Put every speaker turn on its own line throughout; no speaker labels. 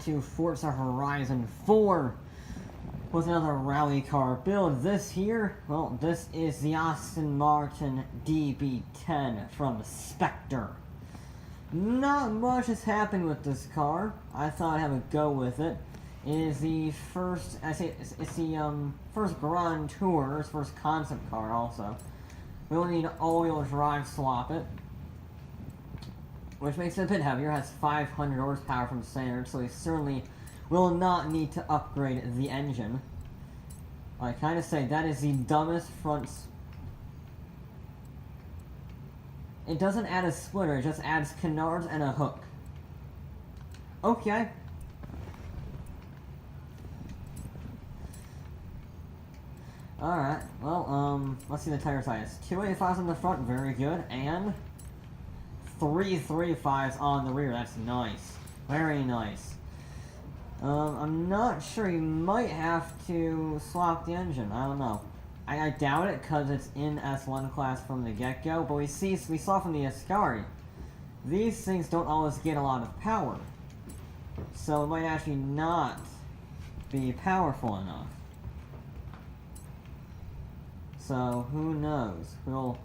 to Forza Horizon 4 with another rally car build. This here, well, this is the Aston Martin DB10 from Spectre. Not much has happened with this car. I thought I'd have a go with it. It is the first, it's the first Grand Tour's first concept car also. We will need an all-wheel drive swap it, which makes it a bit heavier. It has 500 horsepower from standard, so we certainly will not need to upgrade the engine. I kind of say that is the dumbest front. It doesn't add a splitter, it just adds canards and a hook. Okay. Alright, well, let's see the tire size. 285s on the front, very good, and 335s on the rear, that's nice. Very nice. I'm not sure, you might have to swap the engine, I don't know. I doubt it, because it's in S1 class from the get-go, but we saw from the Ascari, these things don't always get a lot of power. So it might actually not be powerful enough. So, who knows? We'll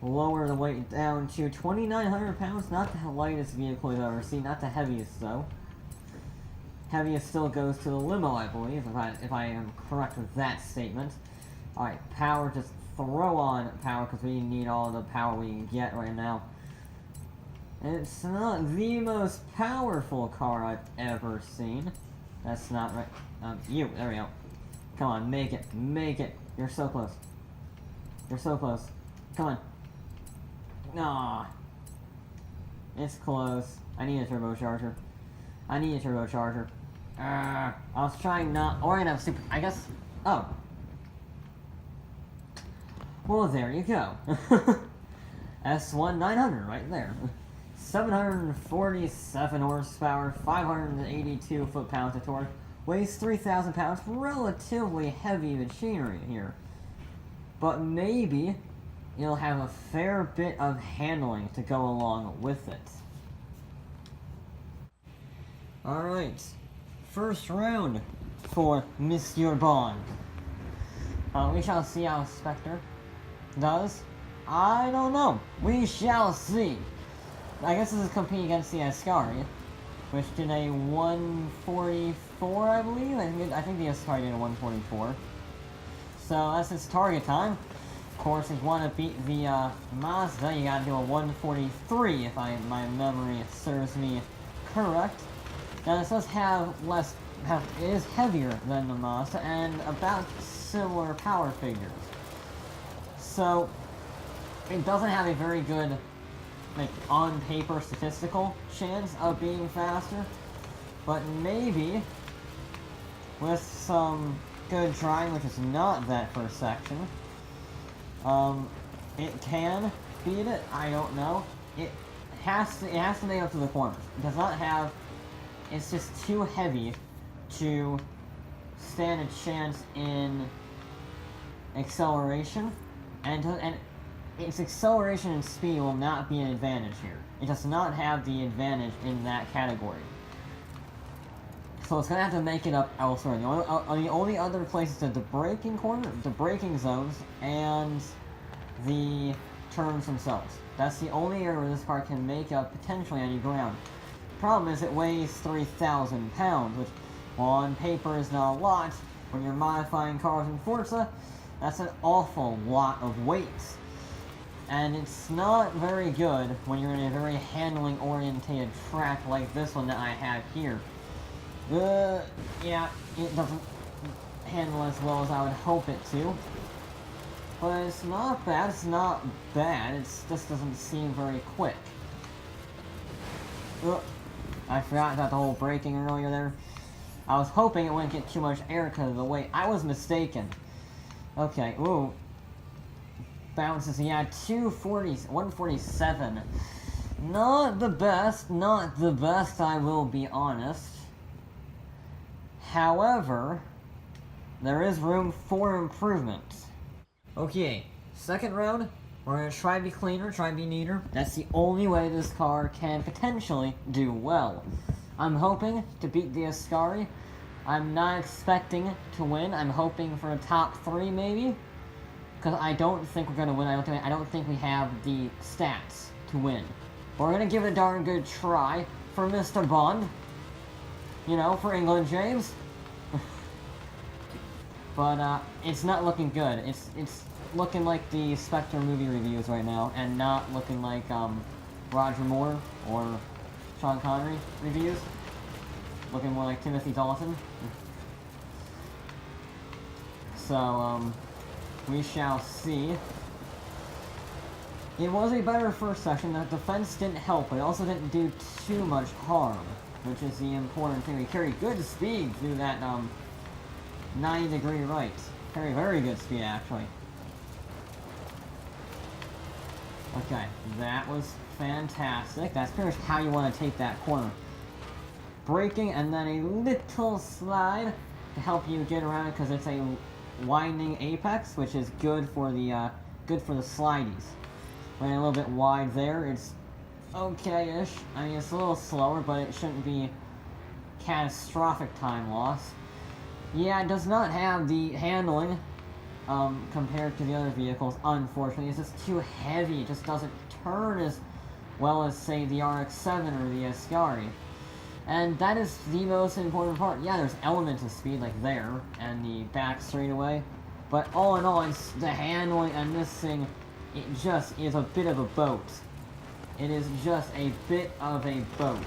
lower the weight down to 2,900 pounds, not the lightest vehicle we've ever seen, not the heaviest though. Heaviest still goes to the limo, I believe, if I am correct with that statement. Alright, power, just throw on power, because we need all the power we can get right now. It's not the most powerful car I've ever seen. That's not right. There we go. Come on, make it, make it. You're so close. You're so close. Come on. Nah. It's close. I need a turbocharger. I need a turbocharger. I was trying not... Or I have super... I guess... Oh. Well, there you go. S1 900 right there. 747 horsepower, 582 foot-pounds of torque. Weighs 3,000 pounds. Relatively heavy machinery here. But maybe you'll have a fair bit of handling to go along with it. Alright. First round for Monsieur Bond. We shall see how Spectre does. I don't know. We shall see. I guess this is competing against the Ascari, which did a 144, I believe. I think the Ascari did a 144. So that's its target time. Of course, if you want to beat the Mazda, you gotta do a 143, if my memory serves me correct. Now this does have it is heavier than the Mazda, and about similar power figures. So, it doesn't have a very good, like, on-paper statistical chance of being faster, but maybe, with some good driving, which is not that first section, it can beat it. I don't know. It has to make it up to the corners. It does not have... It's just too heavy to stand a chance in acceleration, and its acceleration and speed will not be an advantage here. It does not have the advantage in that category. So it's gonna have to make it up elsewhere. The only other places are the braking corner, the braking zones, and the turns themselves. That's the only area where this car can make up potentially any ground. Problem is, it weighs 3,000 pounds, which, while on paper is not a lot, when you're modifying cars in Forza, that's an awful lot of weight. And it's not very good when you're in a very handling-oriented track like this one that I have here. Yeah, it doesn't handle as well as I would hope it to. But it's not bad, it just doesn't seem very quick. I forgot about the whole braking earlier there. I was hoping it wouldn't get too much air because of the weight. I was mistaken. Okay, ooh. Bounces, yeah, 147. Not the best, I will be honest. However, there is room for improvement. Okay, second round, we're going to try to be cleaner, try to be neater. That's the only way this car can potentially do well. I'm hoping to beat the Ascari. I'm not expecting to win. I'm hoping for a top 3 maybe. Because I don't think we're going to win. I don't think we have the stats to win. But we're going to give it a darn good try for Mr. Bond. You know, for England, James. But it's not looking good. It's looking like the Spectre movie reviews right now, and not looking like Roger Moore or Sean Connery reviews. Looking more like Timothy Dalton. So we shall see. It was a better first session. The defense didn't help, but it also didn't do too much harm, which is the important thing. We carried good speed through that 90-degree right. Carry very good speed, actually. Okay, that was fantastic. That's pretty much how you want to take that corner. Braking and then a little slide to help you get around it, because it's a winding apex, which is good for the slideys. Went a little bit wide there. It's okay-ish. I mean, it's a little slower, but it shouldn't be catastrophic time loss. Yeah, it does not have the handling compared to the other vehicles, unfortunately. It's just too heavy. It just doesn't turn as well as, say, the RX-7 or the Ascari. And that is the most important part. Yeah, there's elements of speed, like there, and the back straightaway. But all in all, it's the handling, and this thing, it just is a bit of a boat. It is just a bit of a boat.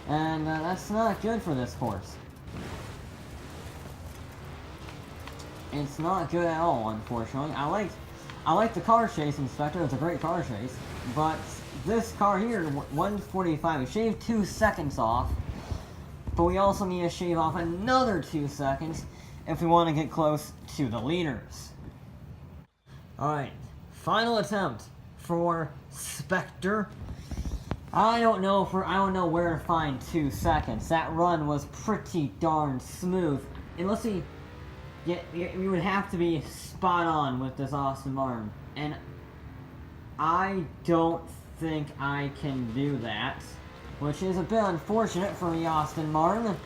And that's not good for this course. It's not good at all, unfortunately. I like the car chase in Spectre. It's a great car chase. But this car here, 145, we shaved 2 seconds off. But we also need to shave off another 2 seconds if we want to get close to the leaders. Alright, final attempt for Spectre. I don't know where to find 2 seconds. That run was pretty darn smooth. Unless you would have to be spot on with this Aston Martin. And I don't think I can do that. Which is a bit unfortunate for the Aston Martin.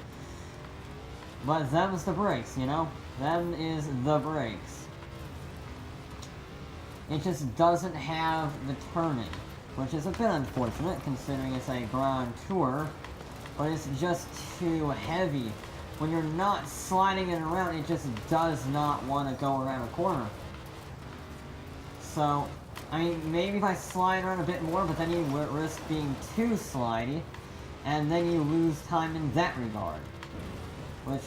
But them's the brakes, you know? Them is the brakes. It just doesn't have the turning, which is a bit unfortunate considering it's a Grand Tour, but it's just too heavy. When you're not sliding it around, it just does not want to go around a corner. So, I mean, maybe if I slide around a bit more, but then you risk being too slidey, and then you lose time in that regard. Which,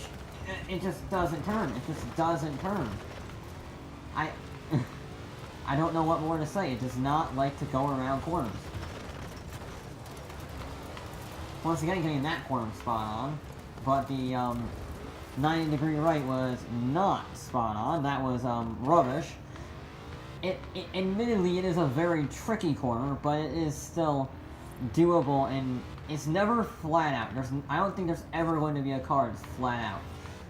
it just doesn't turn. It just doesn't turn. I don't know what more to say. It does not like to go around corners. Once again, getting that corner spot on, but the 90-degree right was not spot on. That was rubbish. Admittedly, it is a very tricky corner, but it is still doable, and it's never flat out. I don't think there's ever going to be a car that's flat out.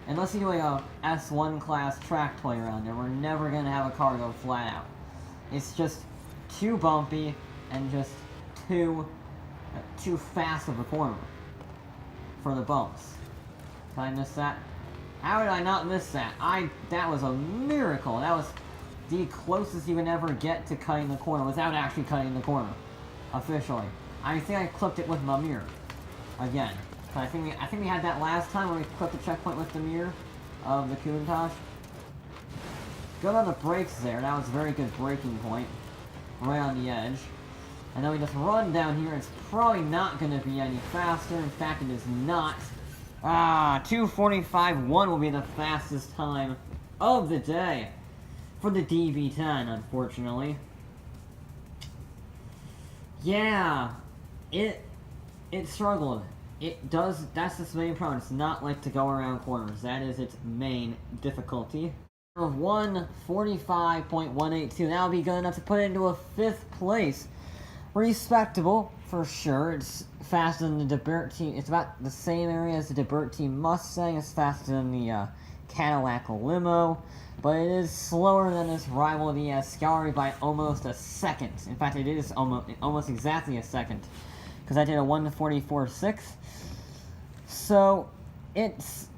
Unless you do a S1 class track toy around there, we're never going to have a car go flat out. It's just too bumpy and just too fast of a corner for the bumps. Did I miss that? How did I not miss that? That was a miracle. That was the closest you can ever get to cutting the corner without actually cutting the corner. Officially. I think I clipped it with my mirror. Again. I think we had that last time when we clipped the checkpoint with the mirror of the Countach. Good on the brakes there. That was a very good braking point. Right on the edge. And then we just run down here. It's probably not going to be any faster. In fact, it is not. 2:45.1 will be the fastest time of the day for the DB10, unfortunately. Yeah, it struggled. That's its main problem. It's not like to go around corners. That is its main difficulty. Of 1:45.182. That'll be good enough to put it into a 5th place. Respectable, for sure. It's faster than the DB10. It's about the same area as the DB10 Mustang. It's faster than the Cadillac Limo. But it is slower than its rival, the Ascari, by almost a second. In fact, it is almost exactly a second. because I did a 144.6. So, it's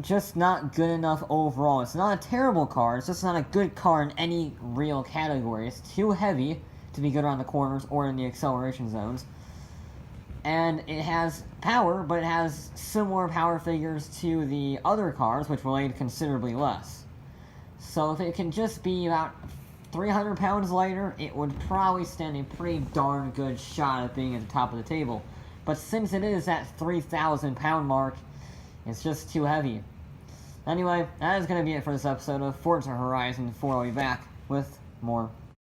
just not good enough overall. It's not a terrible car, it's just not a good car in any real category. It's too heavy to be good around the corners or in the acceleration zones. And it has power, but it has similar power figures to the other cars, which weighed considerably less. So if it can just be about 300 pounds lighter, it would probably stand a pretty darn good shot at being at the top of the table. But since it is at 3,000 pound mark, it's just too heavy. Anyway, that is going to be it for this episode of Forza Horizon 4. I'll be back with more